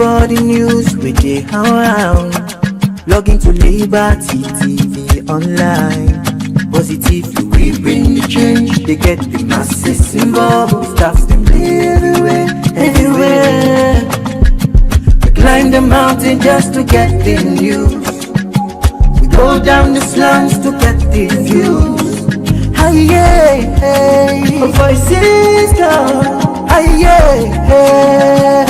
For the news we dey around, log into Liberty TV online. Positively we bring the change, they get the masses involved. Staffs them everywhere, everywhere. We climb the mountain just to get the news. We go down the slums to get the views. Hey, hey, hey. Voices come.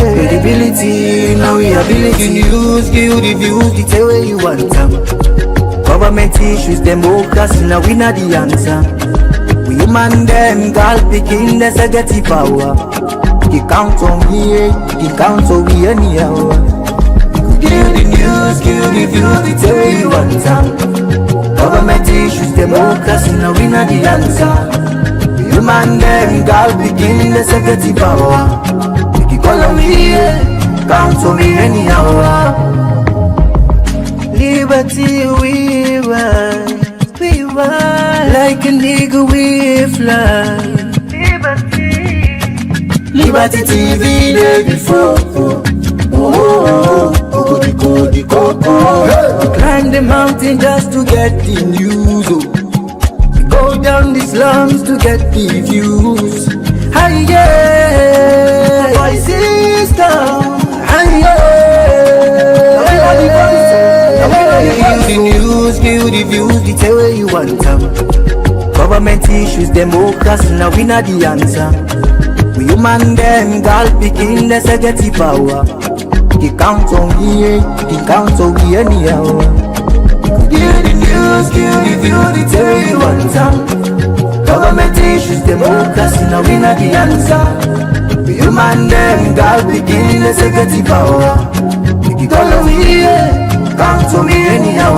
Credibility, now we ability. News, give the views, the tell where you want them. Government issues, democracy, now we not the answer. We human them, girl picking, there's a get the power. He count on me, he count on me anyhow. Give the news, give the views, the tell where you want them. Government issues, democracy, now we not the answer. Human them, girl begin the security power. You can call on me, count on me anyhow. Liberty we ride, like a nigga we fly. Liberty TV day before. Climb the mountain just to get the news. Go down the slums to get the views. Hey, yeah, voices come. Hey, yeah, give the news, give the views, the tell where you want them. Government issues, democracy, now we not the answer. We human them, girl picking, there's a get the power. He count on me, he count on me anyhow. Give the news, give the view, the tell where you want them. Government issues, democracy, now we not the answer. We human them, God begin the security power. You can call on me, count on me anyhow.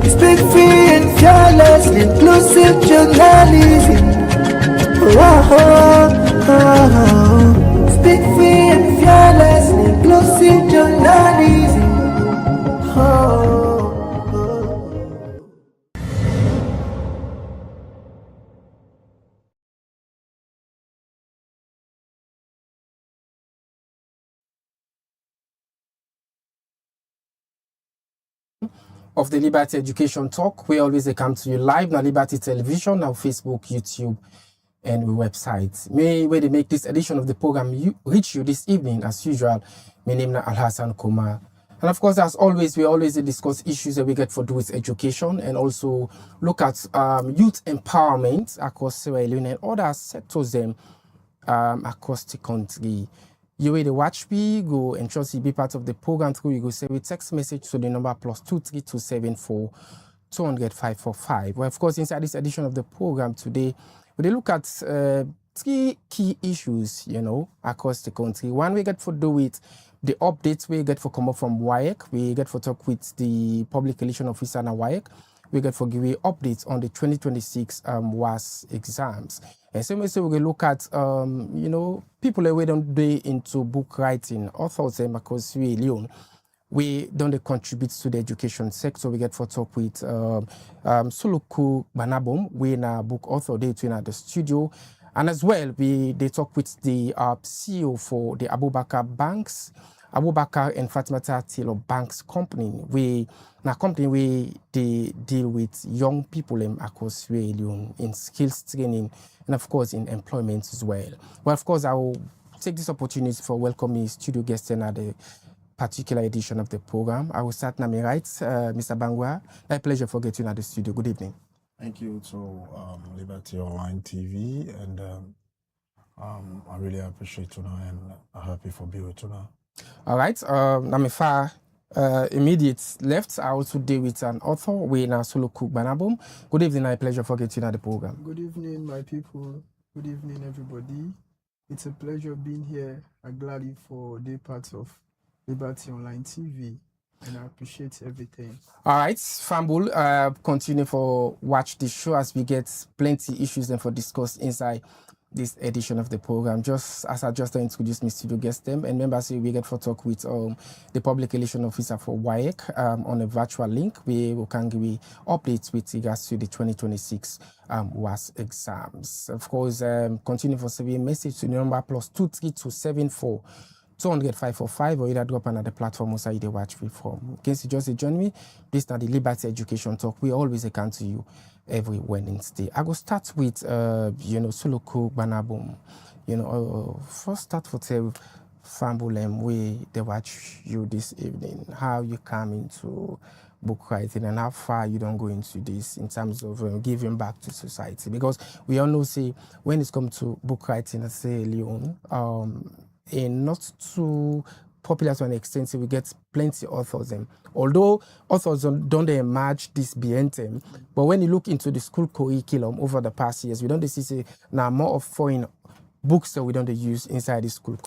Speak free and fearless, inclusive journalism. Speak free and fearless, inclusive journalism. Of the Liberty Education Talk, we always come to you live na Liberty Television, now Facebook, YouTube, and website. May where they make this edition of the program reach you this evening, as usual. My name is Alhassan Kumar. And of course, as always, we always discuss issues that we get for do with education and also look at youth empowerment across Sierra Leone and other sectors them across the country. You will watch me, go and trust you be part of the program through you go send a text message to the number +23274 200 545. Well, of course, inside this edition of the program today, we look at 3 key issues, across the country. One, we get for do with the updates we get for come up from WAEC. We get for talk with the public relation officer and WAEC. We get for give you updates on the 2026 WAS exams. And so we will look at, people that we don't do into book writing, authors across Sierra Leone. We don't contribute to the education sector. We get for talk with Suluku Banabom, we in a book author, they in the studio. And as well, they talk with the CEO for the Abubakar Banks, Abubakar and Fatimata Taylor Banks company. They deal with young people across Sierra Leone in skills training and of course in employment as well. Well, of course, I will take this opportunity for welcoming studio guests in the particular edition of the program. I will start now, right, Mr. Bangwa. A pleasure for getting at the studio. Good evening. Thank you to Liberty Online TV, and I really appreciate tonight and I'm happy for being with tonight. All right, I'm far immediate left. I also deal with an author, Wayna Suluku Banabom. Good evening, a pleasure for getting at the program. Good evening, my people. Good evening, everybody. It's a pleasure being here. I'm glad for the part of Liberty Online TV. And I appreciate everything. All right, Fambul, continue for watch the show as we get plenty issues and for discuss inside this edition of the program. Just as I just introduced my studio guest them, and members, we get for talk with the public relation officer for WAEC on a virtual link. We can give updates with regards to the 2026 WAS exams. Of course, continue for saving message to the number +23274 200 545, or either drop another platform or they watch free from. In case you just join me, this is the Liberty Education Talk. We always come to you every Wednesday. I go start with Soloku Banabum. First start for tell Fambulem we they watch you this evening. How you come into book writing and how far you don't go into this in terms of giving back to society, because we all know say when it's come to book writing, I say Leon, and not too popular to an extent, so we get plenty of authors. Although authors don't emerge this behind them, but when you look into the school curriculum over the past years, we don't see say now more of foreign books that we don't use inside the school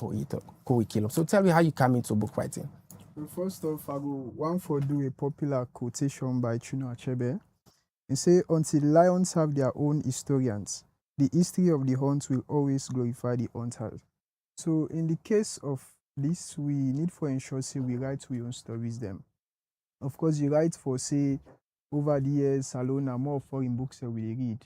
curriculum. So tell me how you come into book writing. Well, first off, I go one for do a popular quotation by Chinua Achebe and say, "Until lions have their own historians, the history of the hunt will always glorify the hunters." So in the case of this, we need for ensure say we write our own stories them. Of course, you write for say over the years alone are more foreign books that we read.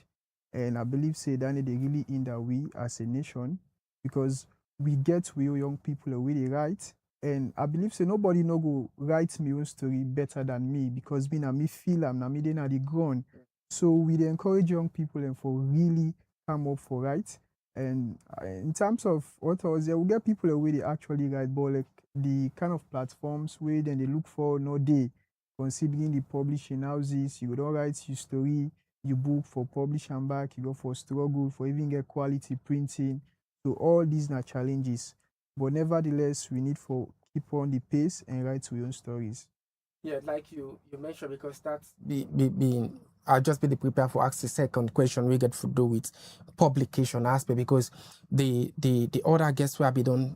And I believe say that they really hinder we as a nation, because we get we young people the way they write. And I believe say nobody no go write me own story better than me, because me na me feel am na me dey na the ground. So we dey encourage young people and for really come up for write. And in terms of authors, yeah, we get people the way they actually write, but like the kind of platforms where then they look for no day, considering the publishing houses, you don't write your story, you book for publish and back, you go for struggle for even get quality printing. So all these are challenges, but nevertheless, we need for keep on the pace and write your own stories. Yeah, like you mentioned, because that's being I'll just be prepared for ask the second question we get to do with publication aspect, because the other guests where we don't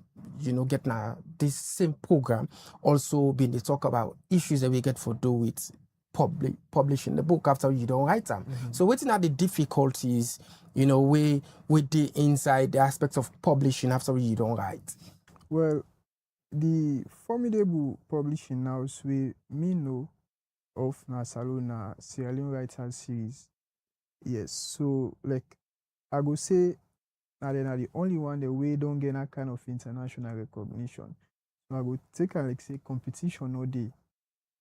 get now this same program also been they talk about issues that we get to do with publishing the book after you don't write them. Mm-hmm. So what are the difficulties with the inside the aspects of publishing after you don't write? Well, the formidable publishing house we know of Salona Sierra Leone Writers Series. Yes, so like I go say now they're not the only one that we don't get that kind of international recognition. So I go take like say competition all day.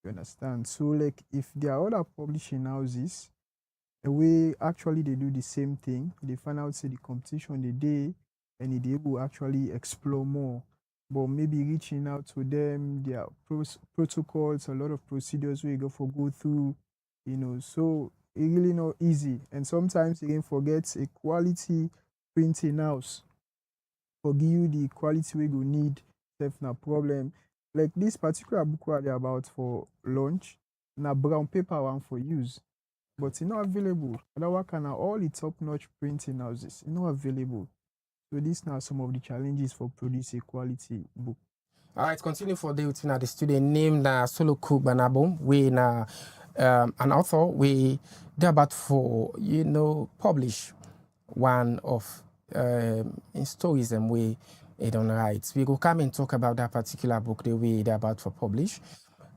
You understand? So like if there are other publishing houses, the way actually they do the same thing, they find out say the competition the day and they will actually explore more. But maybe reaching out to them, their protocols, a lot of procedures we go through, so it really not easy. And sometimes you can forget a quality printing house for give you the quality we go need, that's no problem. Like this particular book what they're about for launch, na brown paper one for use, but it's not available. Otherwise, can all the top-notch printing houses, it's not available. So these are some of the challenges for producing a quality book. All right, continue for the routine at the studio named Soloku Banabum. We na an author. We they're about for publish one of in stories and we don't write. We go come and talk about that particular book the way they're about for publish.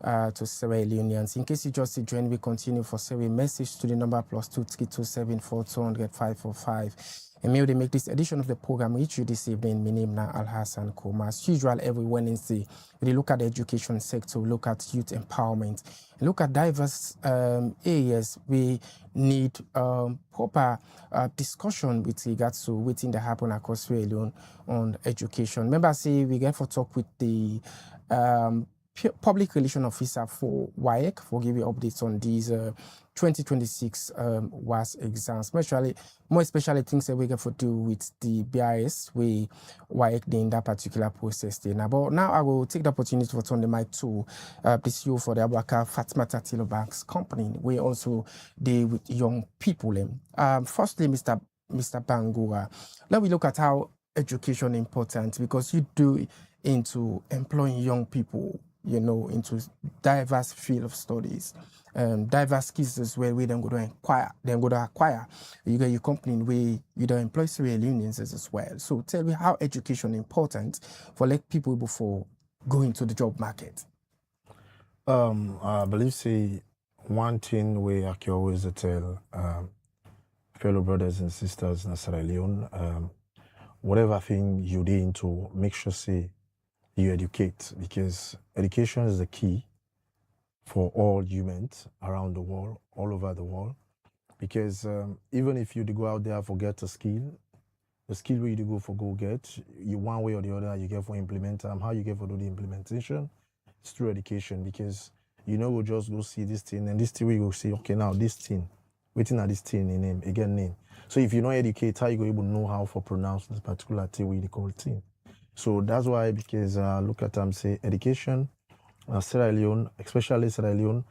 To Sierra Leoneans. In case you just join, we continue for Sierra message to the number +23274 200 545. And may they make this edition of the program reach you this evening. My name is Alhassan Koma. As usual, every Wednesday, we look at the education sector, we look at youth empowerment, look at diverse areas. We need proper discussion with regards to waiting that happen across Sierra Leone on education. Remember, say we get for talk with the public relation officer for WAEC for giving updates on these 2026 WAS exams, more especially things that we get to do with the BIS, we WAEC in that particular process there. But now I will take the opportunity to turn the mic to the CEO for the Abubakar Fatmata Tilo Banks company. We also deal with young people. Firstly, Mr. Bangura, let me look at how education is important, because you do into employing young people into diverse field of studies. diverse skills as well, where then go to acquire. You get your company where you don't employ Sierra Leoneans as well. So tell me how education important for like people before going to the job market. I believe say one thing we I can always tell fellow brothers and sisters in Sierra Leone, whatever thing you do into, make sure say you educate, because education is the key for all humans around the world, all over the world. Because even if you go out there forget a skill, the skill where you go for go get, you one way or the other you get for implement them. How you get for do the implementation? It's through education, because you know we'll just go see this thing and this thing we go see, okay, now this thing, waiting at this thing in name, again name. So if you know educate, how you go able to know how for pronounce this particular thing we call thing. So that's why, because look at them say education, Sierra Leone, especially Sierra Leone,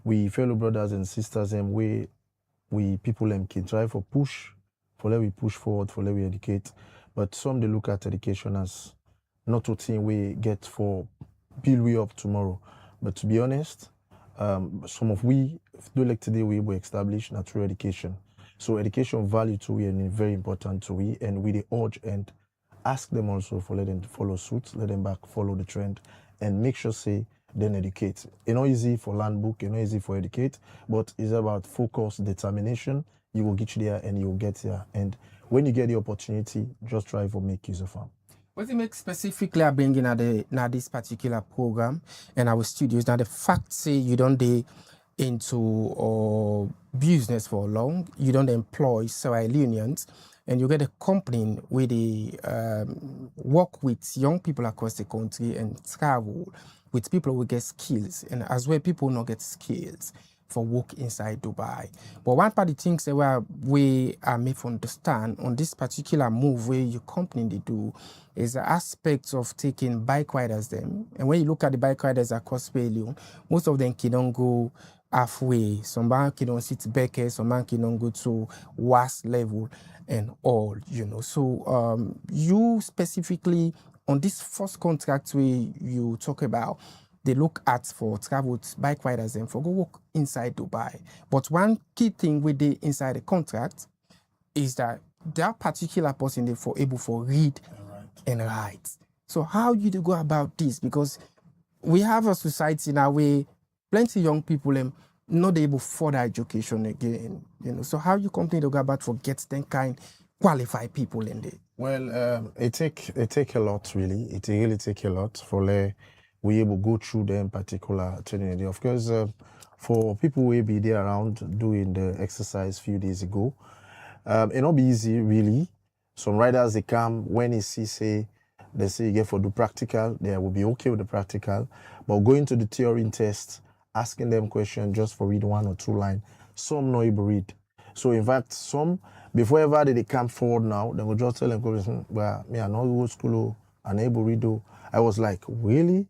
we fellow brothers and sisters and we people can try for push, for let we push forward, for let we educate. But some they look at education as not a thing we get for build we up tomorrow. But to be honest, some of we do like today we will establish natural education. So education value to we and very important to we, and we the urge and ask them also for let them follow suit, let them back follow the trend, and make sure say then educate. It's not easy for learn book, it's not easy for educate, but it's about focus, determination. You will get there and you will get there. And when you get the opportunity, just try to make use of them. What it makes specifically I bring in at this particular program and our studios now the fact say you don't into business for long, you don't employ Sierra Leoneans, and you get a company where they work with young people across the country and travel with people who get skills, and as well people not get skills for work inside Dubai. But one part of the things that we are made to understand on this particular move where your company they do is the aspects of taking bike riders them. And when you look at the bike riders across Sierra Leone, most of them can go halfway. Some man can sit back, some man can go to worst level and all, you know. So you specifically on this first contract where you talk about, they look at for travel bike riders and for go work inside Dubai. But one key thing with the inside the contract is that that particular person they for able for read and write. So how you do go about this? Because we have a society now where plenty young people not able further education again, you know. So how you company to go about for get them kind qualified people in there? Well, it take a lot really. It really take a lot for we able go through them particular training. Of course, for people who will be there around doing the exercise few days ago, it not be easy really. Some riders they come when they say they say you get for do practical, they will be okay with the practical, but going to the theory test, asking them questions just for read 1 or 2 lines, some not able read. So in fact, some before ever they come forward now, they will just tell them, well, me I not go to school, unable read. I was like, really?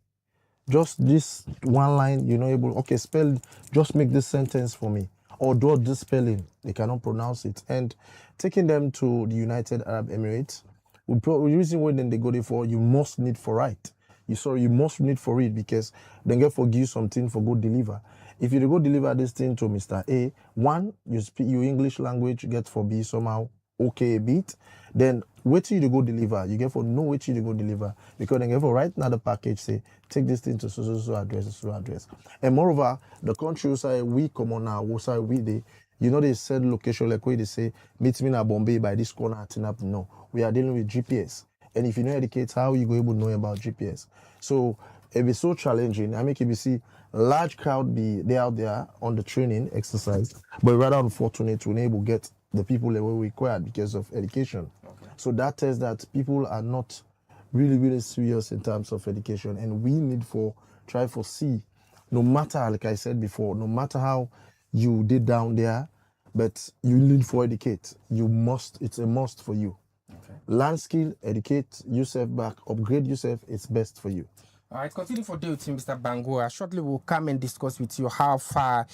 Just this 1 line, you're not able, okay, spell, just make this sentence for me. Or draw this spelling, they cannot pronounce it. And taking them to the United Arab Emirates, the reason why then they go there for, you must need for write. You must need for read, because they get for give something for go deliver. If you go deliver this thing to Mr. A, one, you speak your English language, get for B somehow okay a bit. Then wait till you go deliver. You get for no wait till you go deliver. Because they get for right now the package say, take this thing to so address. And moreover, the country say we come on now, we say we they, you know they said location like where they say, meet me in Bombay by this corner, no. We are dealing with GPS. And if you know educate, how you go able to know about GPS? So it be so challenging. I make you see large crowd be they out there on the training exercise, but rather unfortunate to enable get the people that were required because of education. Okay. So that tells that people are not really serious in terms of education, and we need for try for see, no matter like I said before, no matter how you did down there, but you need for educate. You must. It's a must for you. Okay. Learn skill, educate yourself back, upgrade yourself. It's best for you. All right, continue for day with Mr. Bangura. Shortly, we'll come and discuss with you how far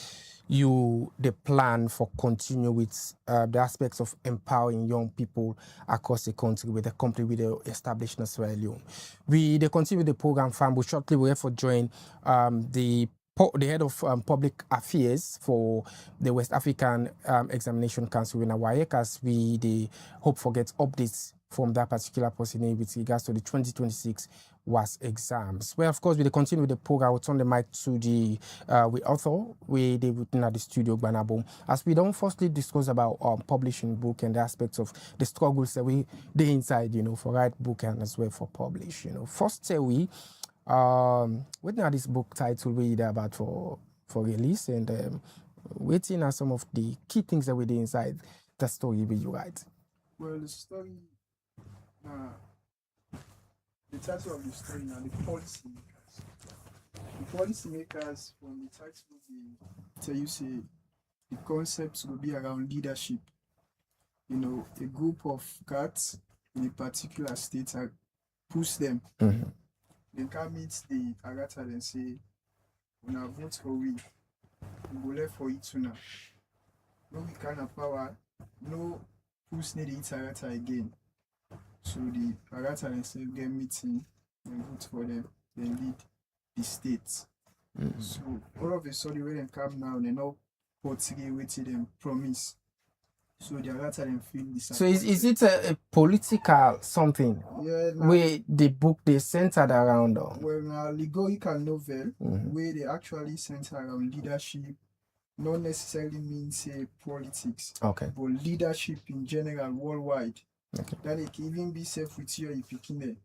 the plan for continue with the aspects of empowering young people across the country with the company with the established in Sierra Leone. They continue with the program, fam, but shortly we have to join the the head of public affairs for the West African Examination Council in WAEC, as we hope for get updates from that particular person with regards to the 2026 WAS exams. Well, of course, we continue with the program. I will turn the mic to the author, we within at the studio, Gbanabo, as we don't firstly discuss about publishing book and the aspects of the struggles that we inside, for write book and as well for publish. First we. What are this book title we about for release, and waiting are some of the key things that we did inside the story we you write? Well, the story, the title of the story now, the policymakers. The policymakers from the title they tell you say the concepts will be around leadership. A group of cats in a particular state push them. Mm-hmm. They can meet the Arata and say, when I vote for we go left for it now. No, we can't have power, no who's need it Arata again. So the Arata and say get meeting and vote for them, then lead the states. Mm-hmm. So all of a sudden when they come now, they know what's waiting them promise. So the Arata then feel disappointed. So is it a political something? Yeah, where the book they centered around? Well, a allegorical novel Mm-hmm. where they actually center around leadership, not necessarily means politics, Okay. but leadership in general worldwide. Okay. That it can even be safe with you if you can you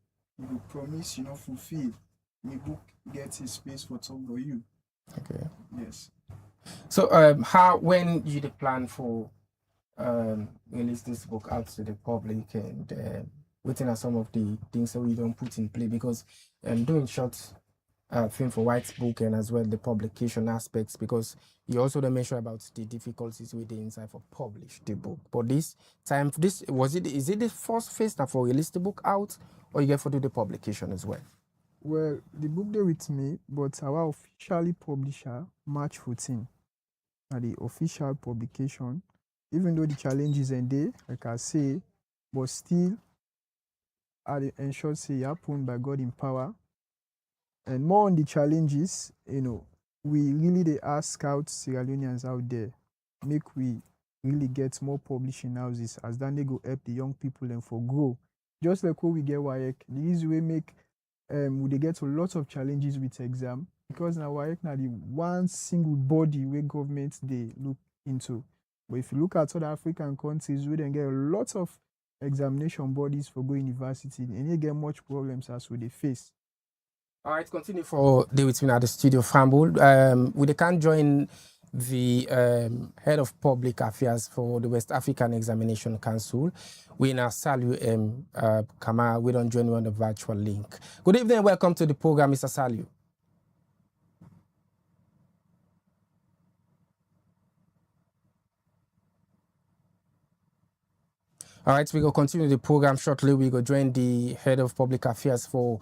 will promise, fulfill. The book gets a space for talk for you. Okay. Yes. So when you the plan for release this book out to the public, and waiting at some of the things that we don't put in play, because doing short film for white book and as well the publication aspects, because you also don't mention about the difficulties with the inside for publish the book. But this time, is it the first phase now for release the book out, or you get for do the publication as well? Well, the book there with me, but our officially publisher March 14, the official publication. Even though the challenges and there, like I say, but still, I ensure say happen by God in power. And more on the challenges, we really they ask out Sierra Leoneans out there, make we really get more publishing houses, as then they go help the young people and for grow. Just like what we get WAEC, the easy way make they get a lot of challenges with exam, because now WAEC now the one single body where government they look into. But if you look at other African countries, we then get a lot of examination bodies for going university, and you get much problems as they face. All right, continue for day with me at the studio, Fambul. We can join the head of public affairs for the West African Examination Council. We now Salu Kama. We don't join you on the virtual link. Good evening, welcome to the program, Mr. Salu. All right, we will continue the program shortly. We will join the head of public affairs for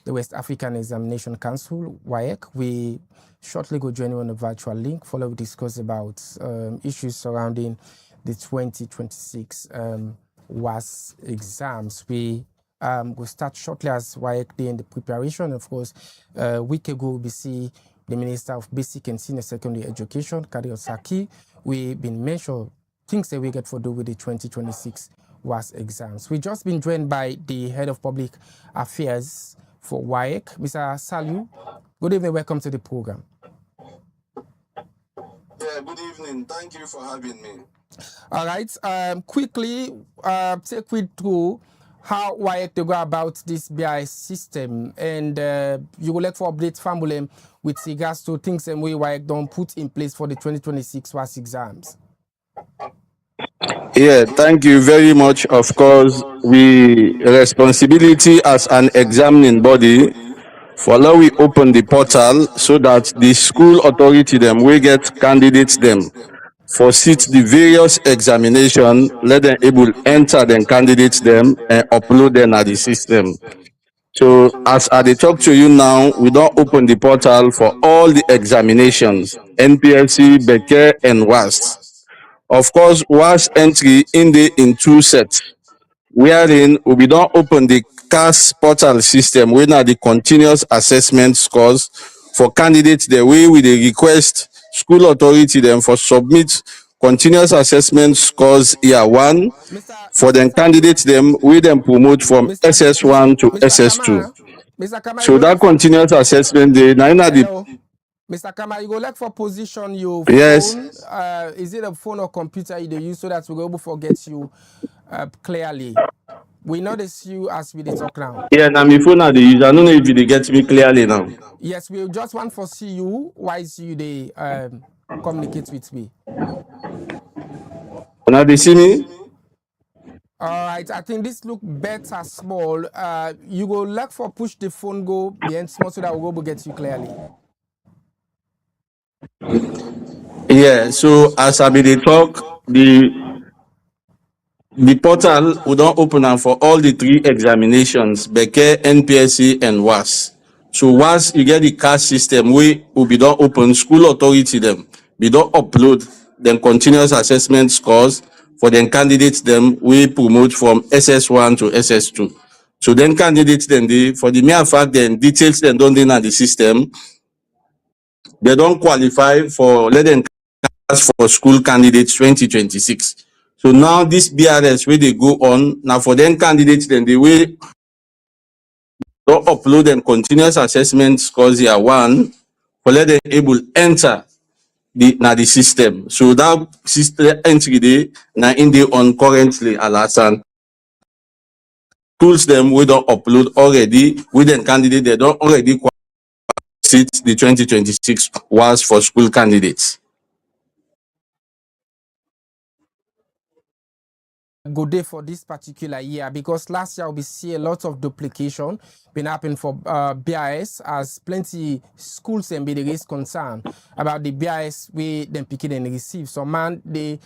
the West African Examination Council, WAEC. We shortly go join you on the virtual link. Follow, we discuss about issues surrounding the 2026 WAS exams. We will start shortly as WAEC day in the preparation. Of course, a week ago, we see the Minister of Basic and Senior Secondary Education, Kadi Osaki. We've been mentioned things that we get for do with the 2026 WAS exams. We've just been joined by the head of public affairs for WAEC, Mr. Salu. Good evening, welcome to the program. Yeah, good evening. Thank you for having me. All right, quickly take me through how WAEC to go about this BI system, and you will like for update family with regards to things and we WAEC don't put in place for the 2026 WAS exams. Yeah, thank you very much. Of course, we responsibility as an examining body for now we open the portal so that the school authority them we get candidates them for seat the various examination, let them able enter them candidates them and upload them at the system. So as I talk to you now, we don't open the portal for all the examinations, NPLC, Becker and WAS. Of course, WAS entry in two sets, wherein we don't open the CAS portal system, we now the continuous assessment scores, for candidates the way we dey request school authority them for submit continuous assessment scores year one for them candidates them we them promote from SS1 to SS2. Mr. Kama, So that continuous assessment day now hello. Mr. Kama, you go look for position your phone. Yes. Is it a phone or computer you use so that we go able to get you clearly? We notice you as we dey talk now. Yeah, now my phone are the use. I don't know if you dey get me clearly now. Yes, we just want to see you. Why is you they communicate with me? Now they see me? All right, I think this look better small. You go look for push the phone go behind small so that we'll go get you clearly. Yeah, so as I be dey talk, the portal we don't open am for all the three examinations, Beke, NPSC, and WAS. So once you get the cash system, we will be don't open school authority them. We don't upload them continuous assessment scores for them candidates them we promote from SS1 to SS2. So then candidates then they for the mere fact then details then don't in the system, they don't qualify for let them for school candidates 2026. So now this BRS where they go on now for them candidates then they will don't upload them continuous assessment scores year one for let them able enter the system. So that system entry day now in the on currently Alasan tools them we don't upload already with them candidate they don't already sit the 2026 was for school candidates. Good day for this particular year because last year we see a lot of duplication been happening for BIS as plenty schools and be raised concern about the BIS we then pick it and receive. So man they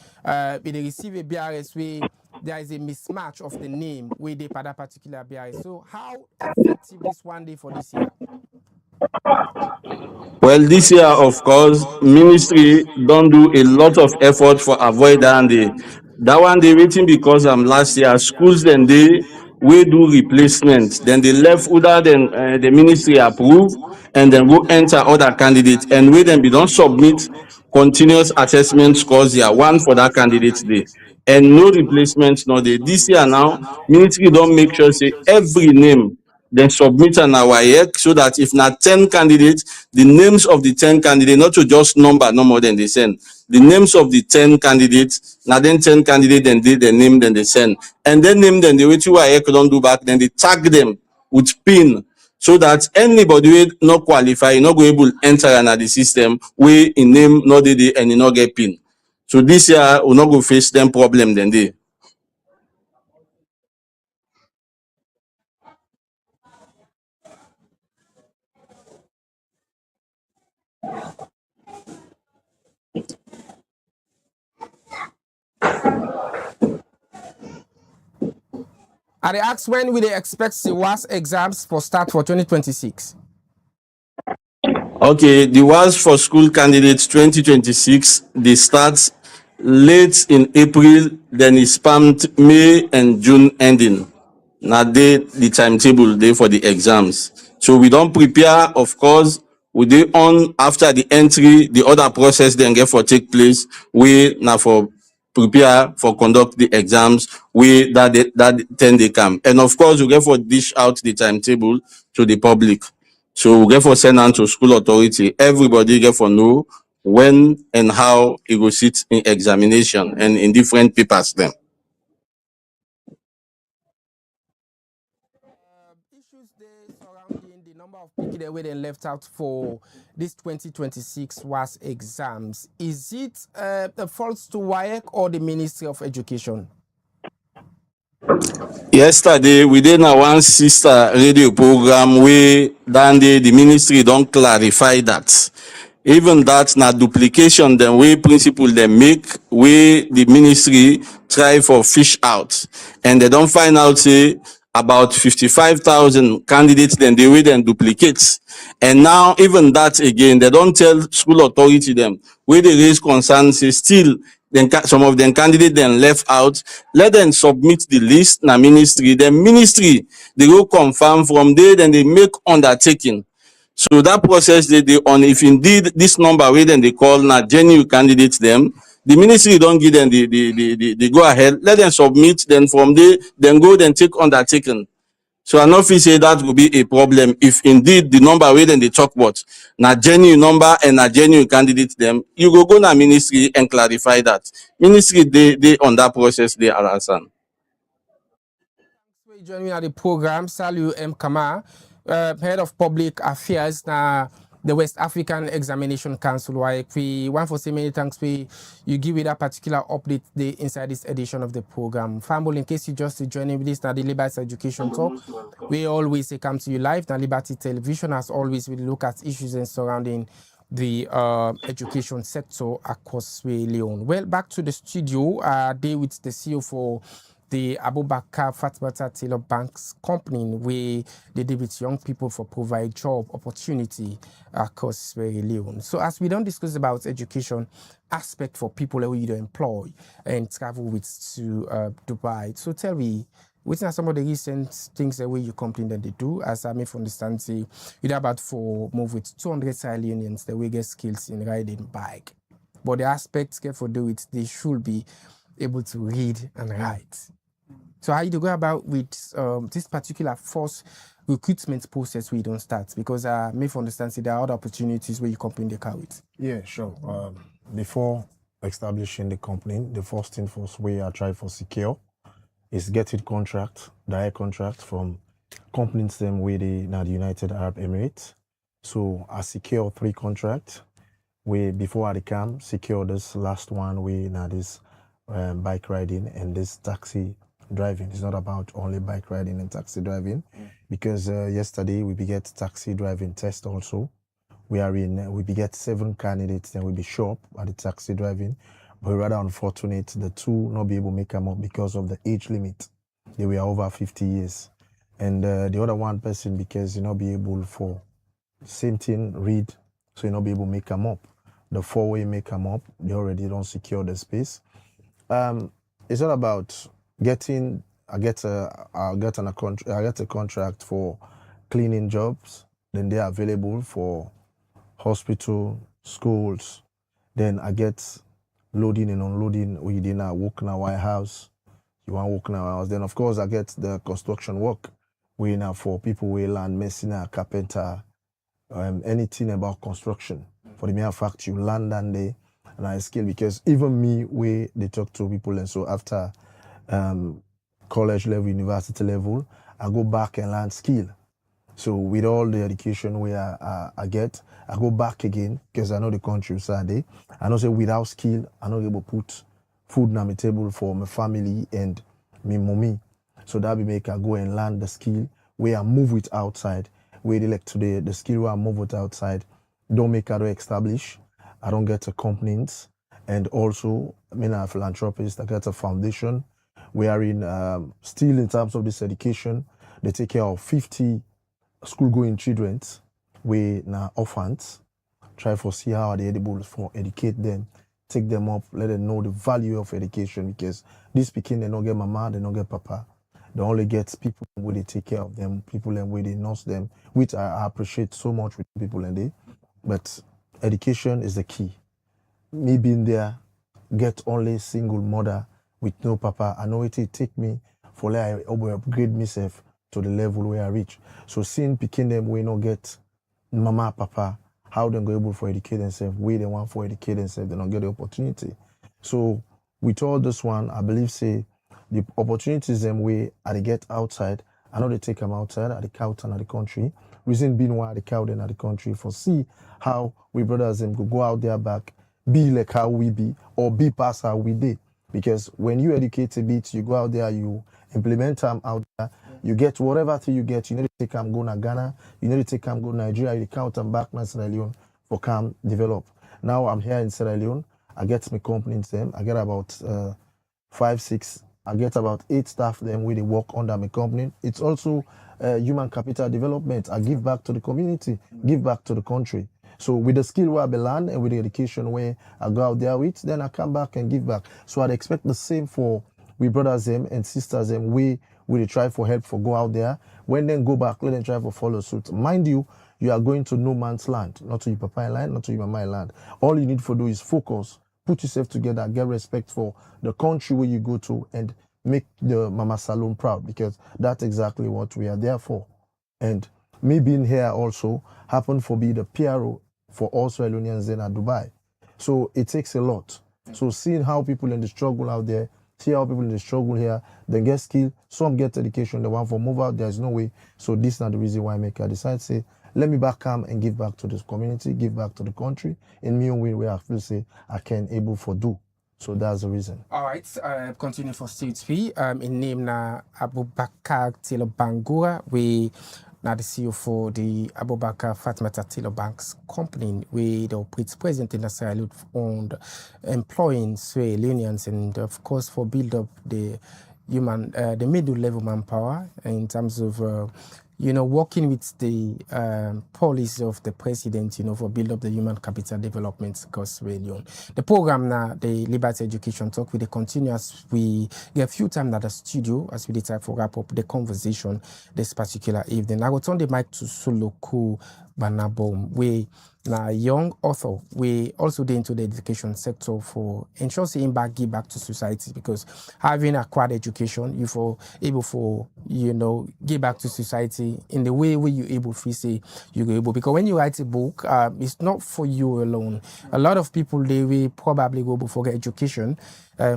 receive a BIS where there is a mismatch of the name where they for that particular BIS. So how effective this one day for this year? Well, this year, of course, ministry don't do a lot of effort for avoid that one day waiting because last year schools then they we do replacement. Then they left other than the ministry approve and then go enter other candidates and we then be don't submit continuous assessment scores year one for that candidate day. And no replacement no day. This year now, ministry don't make sure say every name then submit an WAEC so that if not 10 candidates, the names of the 10 candidates, not to just number no more than they send. The names of the 10 candidates, now then 10 candidates, then they the name, then they send. And then name then they wait to WAEC don't do back, then they tag them with PIN so that anybody will not qualify, not go able to enter another system where in name not they and you not get PIN. So this year we'll not go face them problem then they. I asked when will they expect the WAS exams for start for 2026? Okay, the WAS for school candidates 2026, they start late in April, then it's spammed May and June ending. Now the timetable day for the exams. So we don't prepare, of course, we do on after the entry, the other process then get for take place. We now for prepare for conduct the exams we that 10 day camp. And of course, we get for dish out the timetable to the public. So we get for send on to school authority. Everybody get for know when and how it will sit in examination and in different papers then. Issues there surrounding the number of people that were then left out for this 2026 WAS exams. Is it a fault to WAEC or the Ministry of Education? Yesterday, we did one sister radio program where the ministry don't clarify that. Even that na duplication, then we principle they make, we the ministry try for fish out. And they don't find out say about 55,000 candidates, then they will then duplicate. And now even that again, they don't tell school authority them where they raise concerns, say still then some of them candidates then left out. Let them submit the list na ministry. The ministry they go confirm from there, then they make undertaking So that process they on, if indeed this number where then they call now genuine candidates them, the ministry don't give them the go ahead, let them submit, then from there, then go then take undertaken. So I know if you say that will be a problem if indeed the number where then they talk about now genuine number and a genuine candidate them, you go na ministry and clarify that. Ministry they on that process they are answer. Joining me at the program, Saliu M. Kama, Head of Public Affairs na the West African Examination Council. Why we want for say many thanks you give it a particular update inside this edition of the program. Family, in case you just joining with this, now the Liberty Education Talk, we always come to you live. Now Liberty Television, as always, we look at issues and surrounding the education sector across Sierra Leone. Well, back to the studio, day with the CEO for the Abubakar Fatmata Taylor Banks company, where they deal with young people for provide job opportunity across Sierra Leone. So as we don't discuss about education aspect for people who you employ and travel with to Dubai. So tell me, what are some of the recent things that way you complain that they do? As I may understand, say you're about for move with 200 Sierra Leoneans that we get skills in riding bike. But the aspects get for do it, they should be able to read and write. So how do you go about with this particular force recruitment process where you don't start? Because I may understand there are other opportunities where you company the car with. Yeah, sure. Before establishing the company, the first thing first way I try for secure is getting contract, direct contract from companies them with the United Arab Emirates. So I secure 3 contracts. We before I come secure this last one we now this bike riding and this taxi driving. It's not about only bike riding and taxi driving, because yesterday we beget taxi driving test also. We are in we beget 7 candidates and we be show up at the taxi driving, but rather unfortunate the 2 not be able to make them up because of the age limit. They were over 50 years, and the other one person because you not be able for same thing read, so you not be able to make them up. The 4-way make them up, they already don't secure the space. It's all about getting. I get a contract for cleaning jobs. Then they are available for hospital, schools. Then I get loading and unloading. We did not work in a warehouse. You want to work in a warehouse. Then of course I get the construction work. We now for people we learn masonry, carpenter, anything about construction. For the mere fact you land and they. And I skill because even me, we they talk to people, and so after college level, university level, I go back and learn skill. So with all the education I get, I go back again because I know the country Saturday. I know say without skill, I not able to put food on my table for my family and me mommy. So that will make I go and learn the skill where I move it outside. Where they like today, the skill where I move it outside, don't make I establish. I don't get a companies, and also I mean a philanthropist. I get a foundation. We are in still in terms of this education. They take care of 50 school-going children. We now orphans. Try for see how they able for educate them, take them up, let them know the value of education, because this speaking they don't get mama, they don't get papa. They only get people where they take care of them, people and where they nurse them, which I appreciate so much with people and they. But education is the key. Me being there, get only single mother with no papa. I know it take me for like I upgrade myself to the level where I reach. So seeing picking them we not get mama, papa, how they go able for educate themselves, where they want for educate themselves, they don't get the opportunity. So with all this one, I believe say the opportunities them way I get outside. I know they take them outside at the count and at the country. Reason being why the count and at the country for see how we brothers them go out there back, be like how we be, or be past how we did. Because when you educate a bit, you go out there, you implement them out there, you get whatever thing you get. You need to take them go to Ghana, you need to take them go to Nigeria, you count them back to Sierra Leone for come develop. Now I'm here in Sierra Leone. I get my company in them. I get about 5, 6. I get about 8 staff them where they work under my company. It's also human capital development. I give back to the community, give back to the country. So with the skill where I learn and with the education where I go out there with, then I come back and give back. So I'd expect the same for we brothers them and sisters them. We try for help for go out there. When then go back, let them try for follow suit. Mind you, you are going to no man's land, not to your papa land, not to your mama land. All you need to do is focus, put yourself together, get respect for the country where you go to, and make the Mama Salone proud, because that's exactly what we are there for. And me being here also happened for be the PRO for all Sierra Leoneans in Dubai. So it takes a lot. So seeing how people in the struggle out there, see how people in the struggle here, they get skill, some get education, the one for move out, there's no way. So this is not the reason why I decided to say, let me back come and give back to this community, give back to the country in my own way where I feel say I can able for do. So that's the reason. All right, continue for stage 3. In name na Abubakar Taylor Bangura, we now the CEO for the Abubakar Fatimata Taylor Banks company, we the operates present in the Sierra Leone owned employing Sierra Leoneans, and of course for build up the human, the middle level manpower in terms of working with the policy of the president, for build up the human capital development across Sierra Leone. The program now, the Liberty Education Talk, we continue as we get a few times at the studio as we decide to wrap up the conversation this particular evening. I will turn the mic to Soloku Banabom. We now young author, we also get into the education sector for ensure saying give back to society, because having acquired education, you for able for give back to society in the way where you able to say you're able, because when you write a book, it's not for you alone. A lot of people they will probably go for education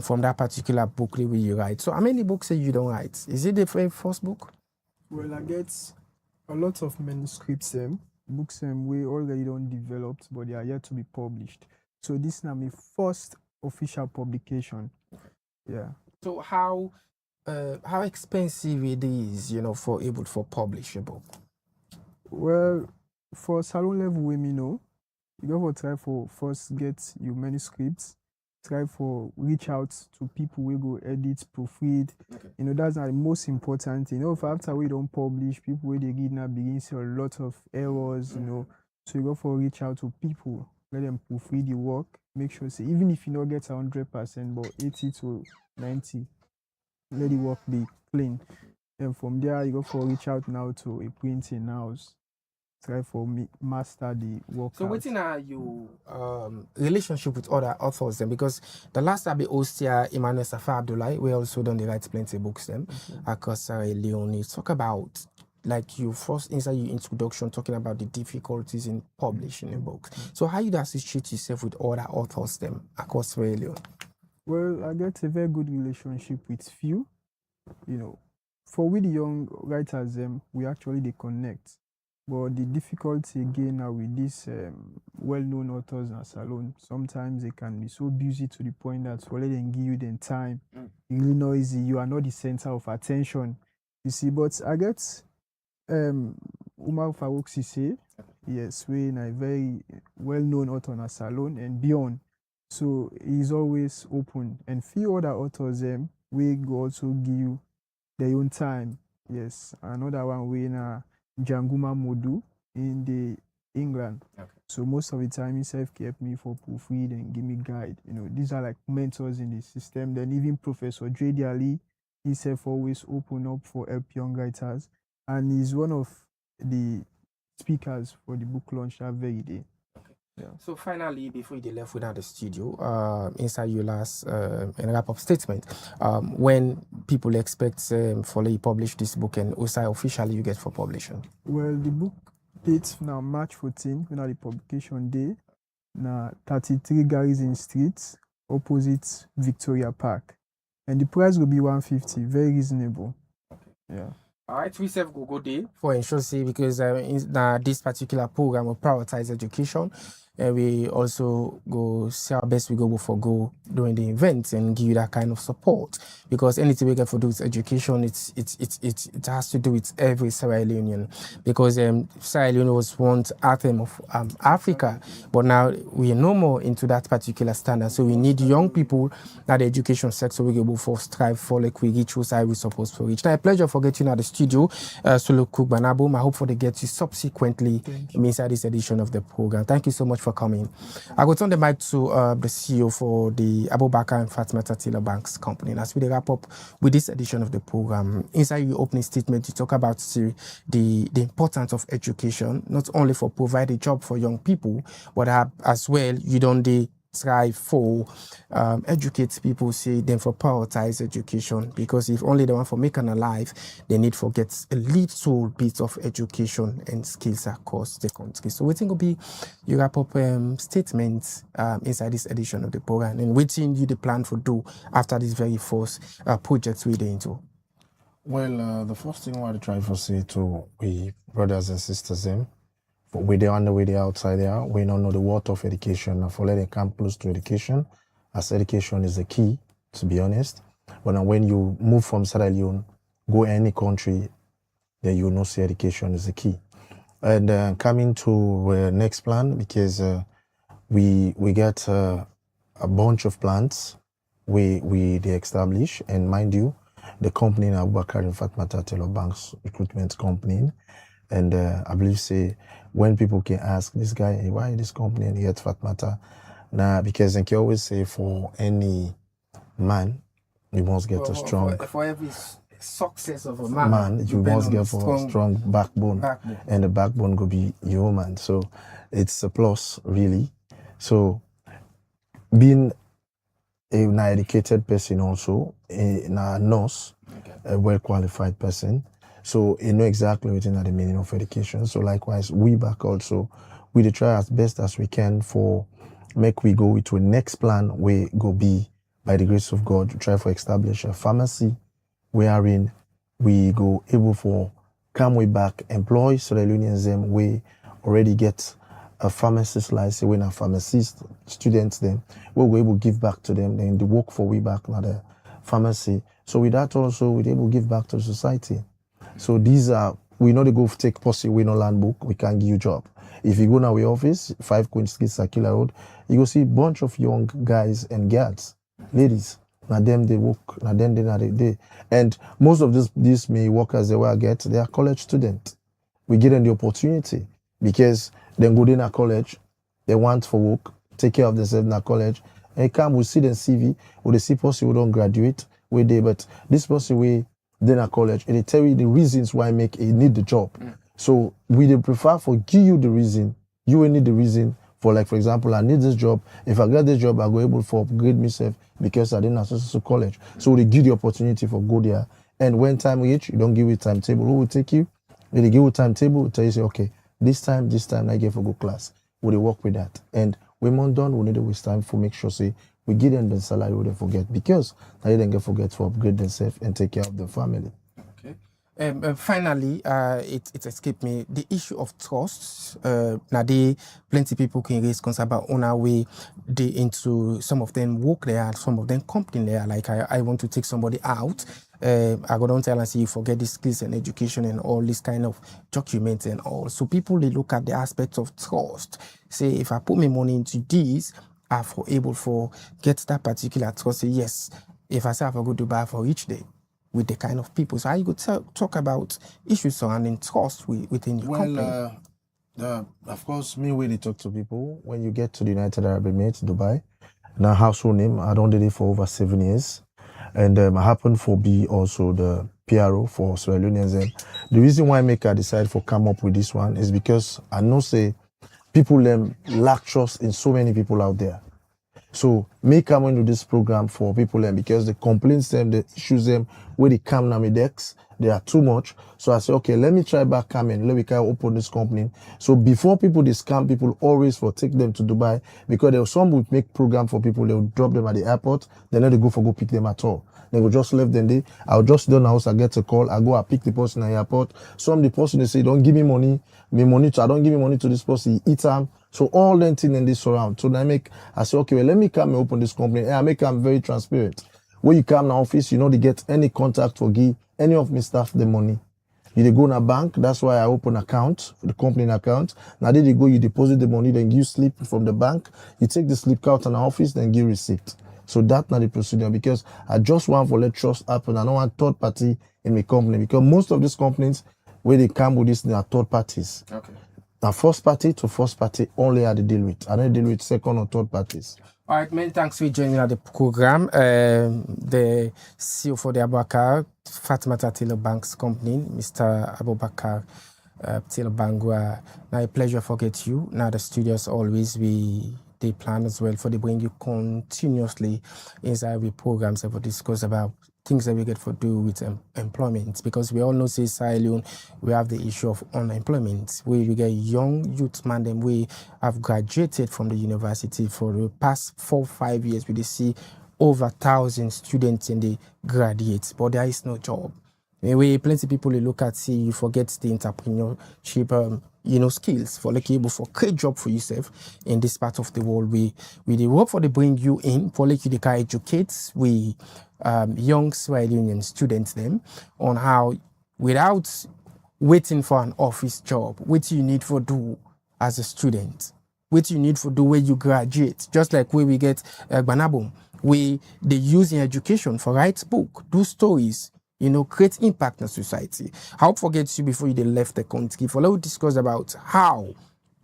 from that particular book where you write. So how many books you don't write? Is it the first book? Well, I get a lot of manuscripts books we already don't developed, but they are yet to be published. So this is now my first official publication. Yeah. So how expensive it is, for able for publish a book? Well, for salon level we know, you go for try for first get your manuscripts, try for reach out to people we go edit, proofread. Okay. That's the most important thing. If after we don't publish, people where they read now begin see a lot of errors, So you go for reach out to people, let them proofread the work, make sure say even if you don't get 100%, but 80 to 90, let the work be clean. And from there you go for reach out now to a printing house. Try for me master the work. So what's in your relationship with other authors then? Because the last time we host here, Emmanuel Safa Abdullah, we also done the Write Plenty books then across Sierra Leone. Talk about like you first inside your introduction talking about the difficulties in publishing a book. So how you associate yourself with other authors then across Sierra Leone? Well, I get a very good relationship with few. For we the young writers we actually they connect. But the difficulty again now with these well-known authors in salon, sometimes they can be so busy to the point that for let them give you the time, really noisy, you are not the center of attention. You see, but I get Umar Farouk Sise, yes, we a very well-known author in salon and beyond. So he's always open. And few other authors we go also give you their own time. Yes, another one we na Janguma Modu in the England. Okay. So most of the time himself kept me for proofread and give me guide. These are like mentors in the system. Then even Professor J.D. Ali himself always open up for help young writers. And he's one of the speakers for the book launch that very day. Okay. Yeah. So finally, before you left without the studio, inside your last and wrap-up statement, when people expect for you publish this book and also officially you get for publishing? Well, the book dates now March 14, when the publication day, na 33 Garrison Street, opposite Victoria Park. And the price will be $150, very reasonable. Okay. Yeah. All right, we have go there for insurance because this particular program will prioritize education. We also go see our best we go during the event and give you that kind of support, because anything we get for do with education, it has to do with every Sierra Leonean, because Sierra Leone was once anthem of Africa, but now we are no more into that particular standard. So we need young people that the education sector we go for strive for like we reach who we supposed to reach. Now a pleasure for getting at the studio, Soloku Banabom. I hope for they get you subsequently inside this edition of the program. Thank you so much for for coming. I will turn the mic to the CEO for the Abubakar and Fatmata Taylor Banks company. And as we wrap up with this edition of the program, inside your opening statement, you talk about the importance of education, not only for provide a job for young people, but as well, you don't try for educate people, say them for prioritize education, because if only they want for making a life, they need for get a little bit of education and skills across the country. So we think will be your wrap up statements inside this edition of the program, and waiting you the plan for do after this very first project we're into. Well, the first thing I want to try to say to we brothers and sisters them, we there on the way they outside there, we don't know the worth of education. And for letting come close to education, as education is the key, to be honest. But when you move from Sierra Leone, go any country, then you know say education is the key. And coming to next plan, because we get a bunch of plans we they establish, and mind you, the company in Abubakar and Fatmata Taylor Banks recruitment company. And I believe say when people can ask this guy, hey, why this company and yet Fatmata? Nah, because I can always say for any man, you must get a strong for every success of a man, you must get for a strong backbone. And the backbone could be your man. So it's a plus really. So being an educated person also, a nurse, a well-qualified person, so you know exactly what the meaning of education. So likewise, we back also, we try as best as we can for make we go into a next plan we go be, by the grace of God, to try for establish a pharmacy wherein we go able for come way back, employ Sierra Leoneans them we already get a pharmacist license, when a pharmacist students them, we'll be able to give back to them, then the work for way back now the pharmacy. So with that also, we're able to give back to the society. So these are, we know they go take posse, we no land book, we can't give you job. If you go now our office, 5 Queen Street, Sakila Road, you go see a bunch of young guys and girls, ladies. Now them they work, now them they. And most of these me workers they will get, they are college students. We give them the opportunity because then go in a college, they want for work, take care of themselves in a college. And come, we see them CV, or they see person who don't graduate, we they, but this person we then a college, and they tell you the reasons why need the job. So we prefer for give you the reason, you will need the reason for, like for example, I need this job. If I get this job, I go able for upgrade myself because I didn't access to college. So they give the opportunity for go there. And when time reach, you don't give it timetable. Who will take you? When they give you timetable, we tell you say, okay, this time I get for go class. Will they work with that? And when we're done, we need to waste time for make sure say we give them the salary we don't forget, because they don't get forget to upgrade themselves and take care of the family. Okay. Finally, it escaped me the issue of trust. Now, plenty people can raise concerns about on our way. They into some of them work there, some of them company there. Like I want to take somebody out. I go down tell and say you forget the skills and education and all this kind of documents and all. So people they look at the aspect of trust. Say if I put my money into this, I'm able for get that particular trust. Say yes. If I say I go to buy for each day with the kind of people. So how you could talk about issues surrounding trust within your company? Of course, me when they talk to people, when you get to the United Arab Emirates, Dubai, now household name, I done it for over 7 years. And I happen for be also the PRO for Sierra Leoneans. The reason why I decide for come up with this one is because I know say people lack trust in so many people out there. So me come into this program for people because the complaints them, the issues them, where they come now my decks, they are too much. So I say, okay, let me try back coming, let me kind of open this company. So before people they scam people always for take them to Dubai, because there some would make program for people, they will drop them at the airport, then they go pick them at all. They will just leave them there. I'll just done house, I get a call, I go, I pick the person at the airport. Some the person they say, don't give me money, I don't give me money to this person, eat them. So all them things in this surround. So I say, okay, well, let me come and open this company. And I make them very transparent. When you come in the office, you know, they get any contact for give any of my staff the money. You go in a bank, that's why I open account, the company account. Now they go, you deposit the money, then give slip from the bank. You take the slip out in the office, then give receipt. So that's not the procedure, because I just want for let trust happen. I don't want third party in my company, because most of these companies, where they come with this, they are third parties. Okay. Now, first party to first party only I deal with. I don't deal with second or third parties. All right, many thanks for joining the program. The CEO for the Abubakar Fatimata Taylor Banks Company, Mr. Abubakar Taylor Bangwa. Now, a pleasure to get you. Now, the studios always they plan as well for they bring you continuously inside the programs that we discuss about things that we get for do with employment, because we all know say Sierra Leone we have the issue of unemployment where we get young youth man them we have graduated from the university for the past 4-5 years. We see over 1,000 students in the graduates, but there is no job. Anyway, plenty of people look at see you forget the entrepreneurship skills for like able for create job for yourself in this part of the world. We they work for they bring you in for like you can educate we young Sierra Leonean students them on how without waiting for an office job, what you need for do as a student, what you need for do when you graduate, just like where we get Gbanabum, we they use in education for write book, do stories, create impact in society. How forget you before you left the country. For let's discuss about how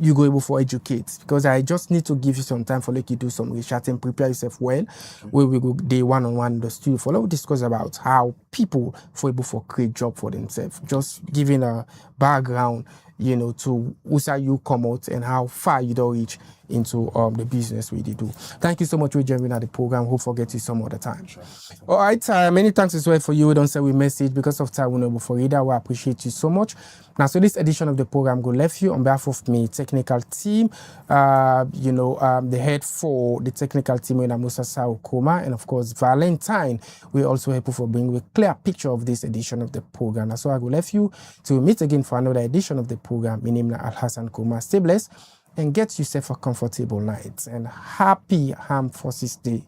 you go able for educate, because I just need to give you some time for like you do some research and prepare yourself well. Where we go day one-on-one in the studio. For let's discuss about how people for able for create job for themselves. Just giving a background, to where you come out and how far you don't reach into the business we do. Thank you so much for joining at the program. Hope forget you some other time. Sure. All right, many thanks as well for you. We don't say we message because of time we know before either. We appreciate you so much. Now, so this edition of the program go left you on behalf of me technical team. The head for the technical team in Musa Sao Koma, and of course Valentine. We also help for bring a clear picture of this edition of the program. Now, so I go left you to meet again for another edition of the program. My name is Al Hassan Koma. Stay blessed and get yourself a comfortable night and happy Armed Forces Day.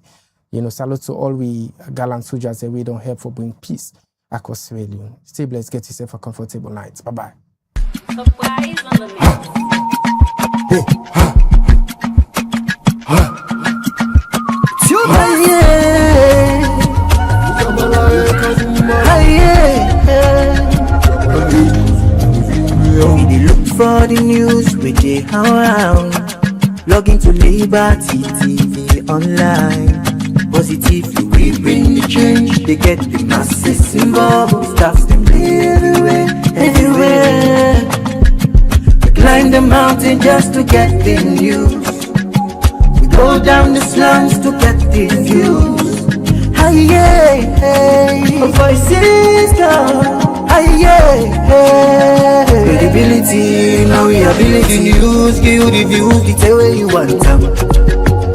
Salute to all we gallant soldiers that we don't help for bring peace across Sierra Leone. Stay blessed, get yourself a comfortable night. Bye-bye. We look for the news with the around. Log into Liberty TV online. Positively we bring the change. They get the masses involved. Staffs them everywhere. We climb the mountain just to get the news. We go down the slums to get the views. Voices down. Credibility, now we ability. News, give you the views, the tell where you want them.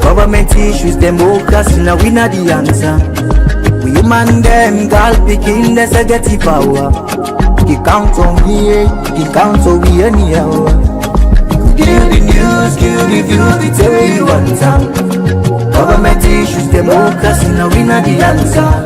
Government issues, democracy, now we not the answer. We human them, girl picking, there's a get power. He count on me, he count on me anyhow. Give the news, give the views, the tell where you want them. Government issues, democracy, now we not the answer.